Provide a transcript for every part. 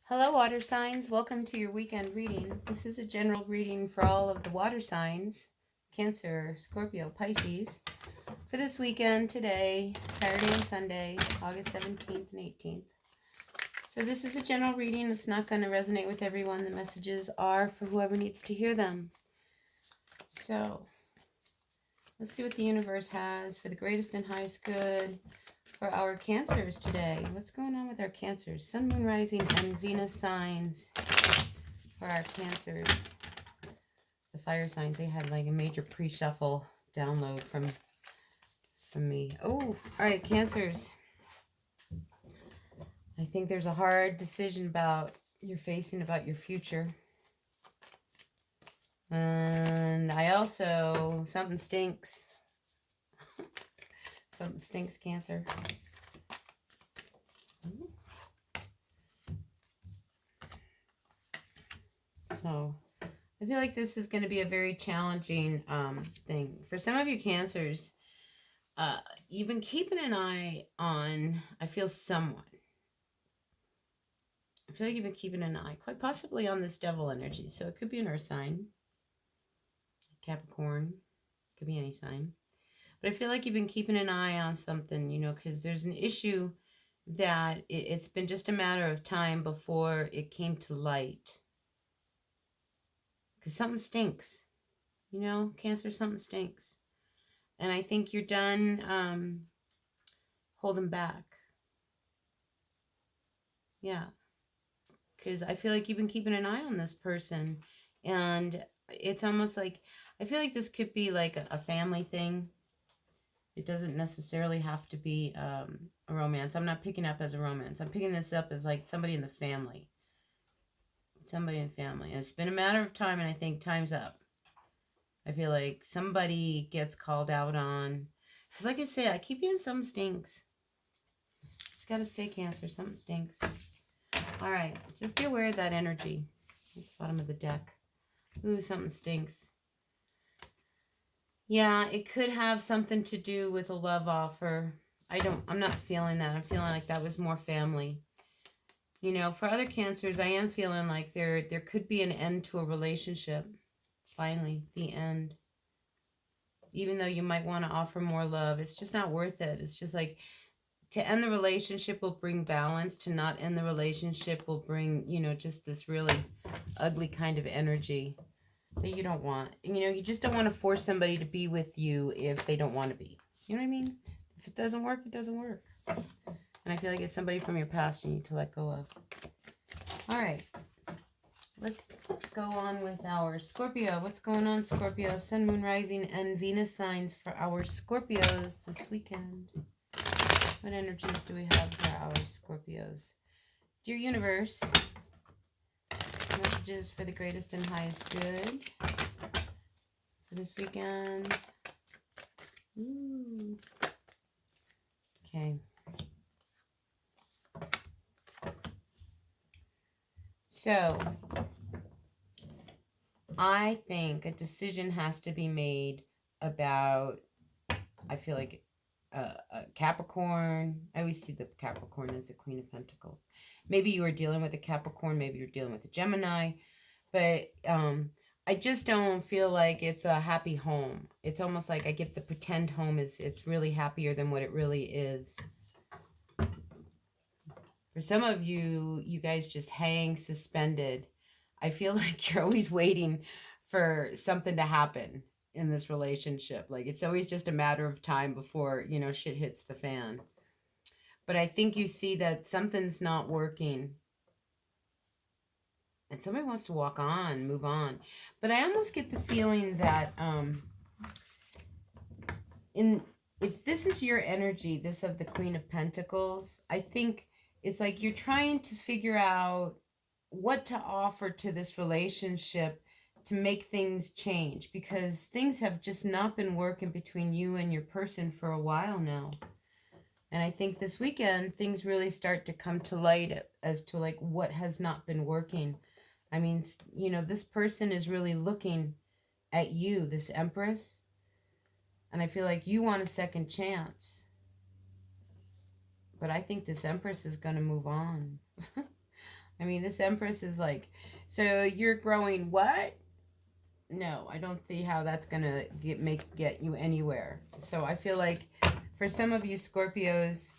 Hello, water signs. Welcome to your weekend reading. This is a general reading for all of the water signs, Cancer, Scorpio, Pisces, for this weekend today, Saturday and Sunday, August 17th and 18th. So this is a general reading. It's not going to resonate with everyone. The messages are for whoever needs to hear them. So let's see what the universe has for the greatest and highest good for our Cancers today. What's going on with our Cancers? Sun, Moon, Rising, and Venus signs for our Cancers. The fire signs, they had like a major pre-shuffle download from me. Oh, all right, Cancers. I think there's a hard decision you're facing about your future. And I also, something stinks. Something stinks, Cancer. So I feel like this is going to be a very challenging thing. For some of you Cancers, you've been keeping an eye on, I feel, someone. I feel like you've been keeping an eye, quite possibly, on this devil energy. So it could be an earth sign, Capricorn, could be any sign. But I feel like you've been keeping an eye on something, because there's an issue that it's been just a matter of time before it came to light. Because something stinks, Cancer, something stinks. And I think you're done holding back. Yeah. Because I feel like you've been keeping an eye on this person. And it's almost like, I feel like this could be like a family thing. It doesn't necessarily have to be a romance. I'm not picking up as a romance. I'm picking this up as like somebody in the family. Somebody in family. And it's been a matter of time, and I think time's up. I feel like somebody gets called out on. Because like I say, I keep getting something stinks. Just got to say, Cancer, something stinks. All right. Just be aware of that energy. It's the bottom of the deck. Ooh, something stinks. Yeah, it could have something to do with a love offer. I'm not feeling that. I'm feeling like that was more family. For other Cancers, I am feeling like there could be an end to a relationship. Finally, the end. Even though you might want to offer more love, it's just not worth it. It's just like, to end the relationship will bring balance. To not end the relationship will bring, just this really ugly kind of energy that you don't want. You just don't want to force somebody to be with you if they don't want to be. You know what I mean? If it doesn't work, it doesn't work. And I feel like it's somebody from your past you need to let go of. All right. Let's go on with our Scorpio. What's going on, Scorpio? Sun, Moon, Rising, and Venus signs for our Scorpios this weekend. What energies do we have for our Scorpios? Dear Universe, messages for the greatest and highest good for this weekend. Ooh. Okay. So, I think a decision has to be made about, I feel like, a Capricorn. I always see the Capricorn as the Queen of Pentacles. Maybe you are dealing with a Capricorn, maybe you're dealing with a Gemini, but I just don't feel like it's a happy home. It's almost like I get the pretend home it's really happier than what it really is. For some of you, you guys just hang suspended. I feel like you're always waiting for something to happen in this relationship. Like, it's always just a matter of time before, shit hits the fan. But I think you see that something's not working. And somebody wants to walk on, move on. But I almost get the feeling that if this is your energy, this of the Queen of Pentacles, I think it's like you're trying to figure out what to offer to this relationship to make things change, because things have just not been working between you and your person for a while now. And I think this weekend things really start to come to light as to like what has not been working. I mean, this person is really looking at you, this Empress, and I feel like you want a second chance. But I think this Empress is going to move on. I mean, this Empress is like, so you're growing what? No, I don't see how that's gonna get you anywhere. So I feel like for some of you Scorpios,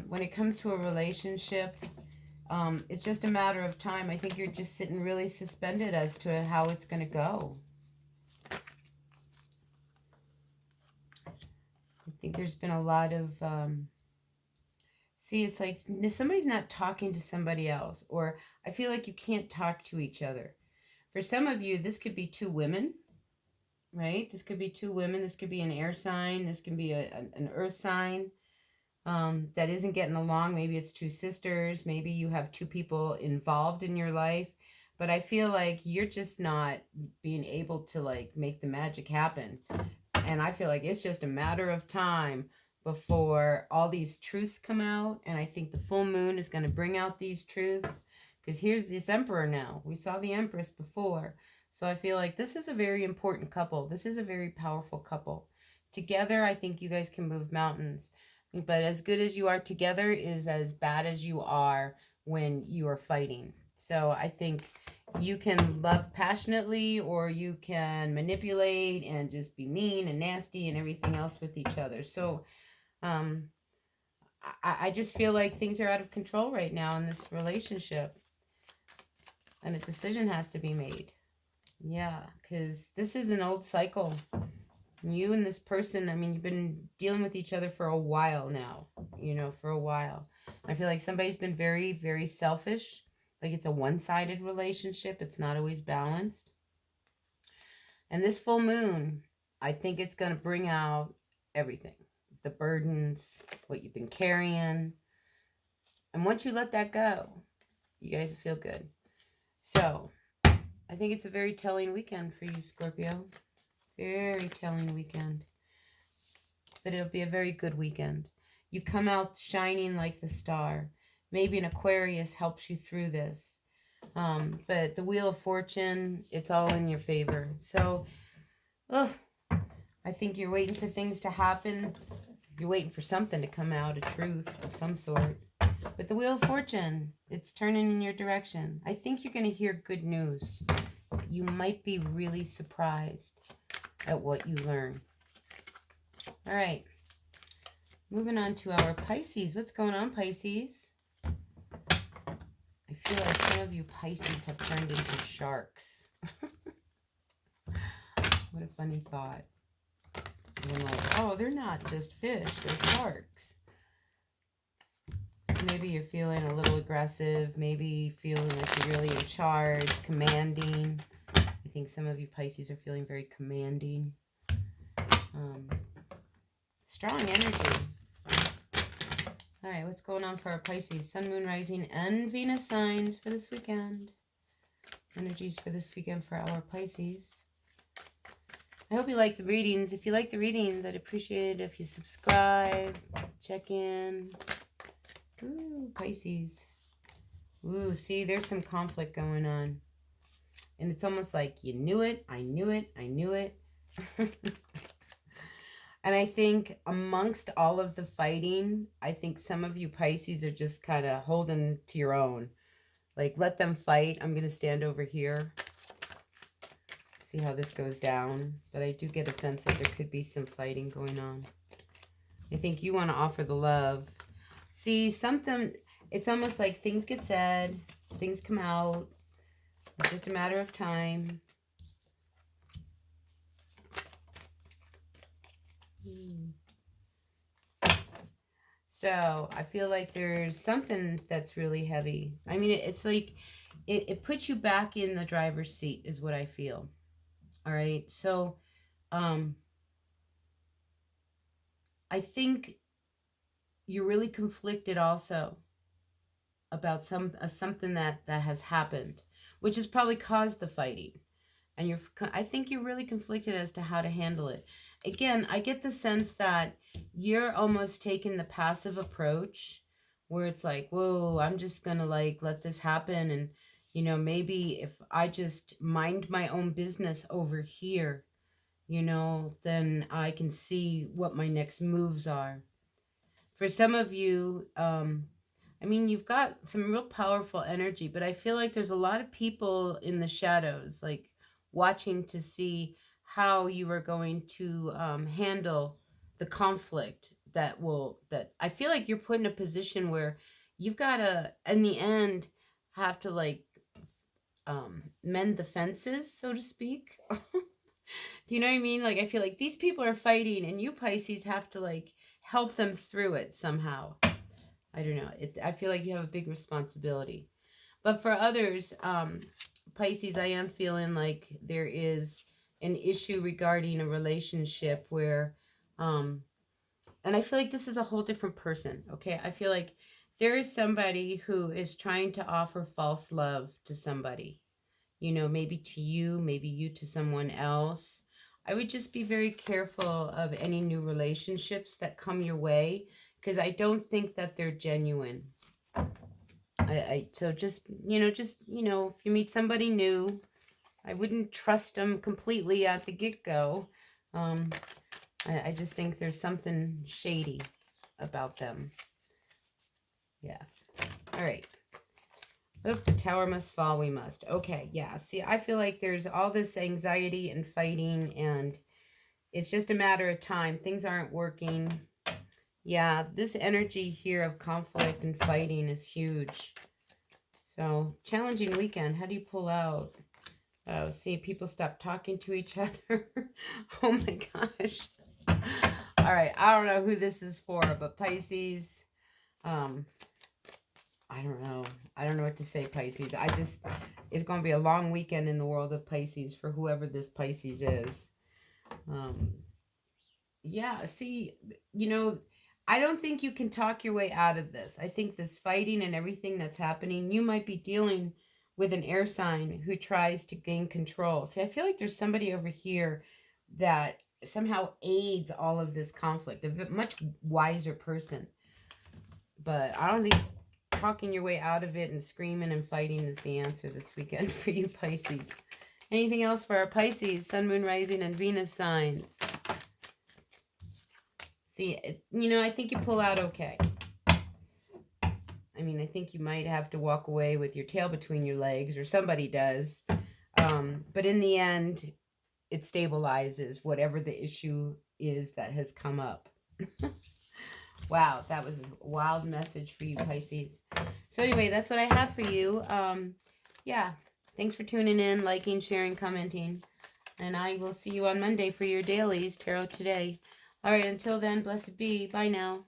when it comes to a relationship, it's just a matter of time. I think you're just sitting really suspended as to how it's gonna go. I think there's been a lot of see, it's like somebody's not talking to somebody else, or I feel like you can't talk to each other. For some of you, this could be two women, right? This could be two women. This could be an air sign. This can be an earth sign that isn't getting along. Maybe it's two sisters. Maybe you have two people involved in your life. But I feel like you're just not being able to like make the magic happen. And I feel like it's just a matter of time before all these truths come out. And I think the full moon is going to bring out these truths. Because here's this emperor now. We saw the empress before. So I feel like this is a very important couple. This is a very powerful couple. Together, I think you guys can move mountains. But as good as you are together is as bad as you are when you are fighting. So I think you can love passionately, or you can manipulate and just be mean and nasty and everything else with each other. So I just feel like things are out of control right now in this relationship. And a decision has to be made. Yeah, because this is an old cycle. You and this person, I mean, you've been dealing with each other for a while now, for a while. I feel like somebody's been very, very selfish. Like it's a one-sided relationship. It's not always balanced. And this full moon, I think it's going to bring out everything. The burdens, what you've been carrying. And once you let that go, you guys will feel good. So, I think it's a very telling weekend for you, Scorpio. Very telling weekend. But it'll be a very good weekend. You come out shining like the star. Maybe an Aquarius helps you through this. But the Wheel of Fortune, it's all in your favor. So, I think you're waiting for things to happen. You're waiting for something to come out, a truth of some sort. But the Wheel of Fortune, it's turning in your direction. I think you're going to hear good news. You might be really surprised at what you learn. All right. Moving on to our Pisces. What's going on, Pisces? I feel like some of you Pisces have turned into sharks. What a funny thought. And I'm like, oh, they're not just fish, they're sharks. So maybe you're feeling a little aggressive, maybe feeling like you're really in charge, commanding. I think some of you Pisces are feeling very commanding. Strong energy. All right, what's going on for our Pisces? Sun, Moon, Rising, and Venus signs for this weekend. Energies for this weekend for our Pisces. I hope you like the readings. If you like the readings, I'd appreciate it if you subscribe, check in. Ooh, Pisces. Ooh, see, there's some conflict going on. And it's almost like you knew it, I knew it, I knew it. And I think amongst all of the fighting, I think some of you Pisces are just kind of holding to your own. Like, let them fight. I'm going to stand over here. See how this goes down. But I do get a sense that there could be some fighting going on. I think you want to offer the love. See, something, it's almost like things get said, things come out. It's just a matter of time. So I feel like there's something that's really heavy. I mean, it's like it puts you back in the driver's seat is what I feel. All right. So I think you're really conflicted also about something that has happened, which has probably caused the fighting. And I think you're really conflicted as to how to handle it. Again, I get the sense that you're almost taking the passive approach where it's like, whoa, I'm just going to like let this happen. And, maybe if I just mind my own business over here, then I can see what my next moves are. For some of you, I I mean, you've got some real powerful energy, but I feel like there's a lot of people in the shadows, like watching to see how you are going to handle the conflict that I feel like you're put in a position where you've got to, in the end, have to like mend the fences, so to speak. Do you know what I mean? Like, I feel like these people are fighting, and you Pisces have to like help them through it somehow. I don't know. I feel like you have a big responsibility. But for others, Pisces, I am feeling like there is an issue regarding a relationship where, and I feel like this is a whole different person, okay? I feel like there is somebody who is trying to offer false love to somebody, you know, maybe to you, maybe you to someone else. I would just be very careful of any new relationships that come your way, because I don't think that they're genuine. So just, if you meet somebody new, I wouldn't trust them completely at the get-go. I just think there's something shady about them. Yeah. All right. Look, the tower must fall, we must. Okay, yeah. See, I feel like there's all this anxiety and fighting, and it's just a matter of time. Things aren't working. Yeah, this energy here of conflict and fighting is huge. So, challenging weekend. How do you pull out? Oh, see, people stop talking to each other. Oh my gosh. All right, I don't know who this is for, but Pisces, I don't know. I don't know what to say, Pisces. It's going to be a long weekend in the world of Pisces for whoever this Pisces is. Yeah, see, I don't think you can talk your way out of this. I think this fighting and everything that's happening, you might be dealing with an air sign who tries to gain control. See, I feel like there's somebody over here that somehow aids all of this conflict, a much wiser person. But I don't think talking your way out of it and screaming and fighting is the answer this weekend for you Pisces. Anything else for our Pisces, Sun, Moon, Rising, and Venus signs? See, I think you pull out okay. I mean, I think you might have to walk away with your tail between your legs, or somebody does. But in the end, it stabilizes whatever the issue is that has come up. Wow, that was a wild message for you, Pisces. So anyway, that's what I have for you. Yeah, thanks for tuning in, liking, sharing, commenting. And I will see you on Monday for your dailies, Tarot Today. All right, until then, blessed be. Bye now.